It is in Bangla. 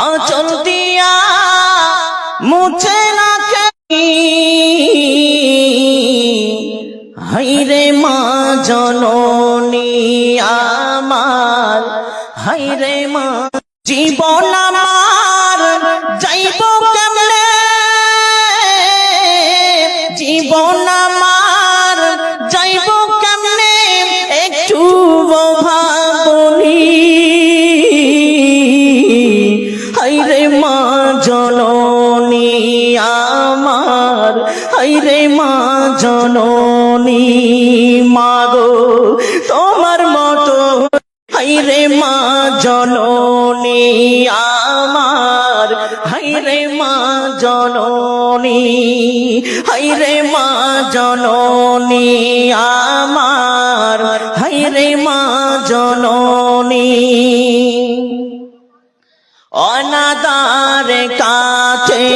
আঁচল দিয়া মুছে না হাইরে মা জননী আমার, হাইরে মা জীবন আমার যাইব কেমনে, জীবন আমার যাইব কেমনে একটু ভাবনি। হাইরে মা জননী আমার, হাইরে মা জননী মাগো তোমার মতো, হাইরে মা জননী আমার, হাইরে মা জননী, হাইরে মা জননী আমার, হাইরে মা জননী। অনাদার কাছে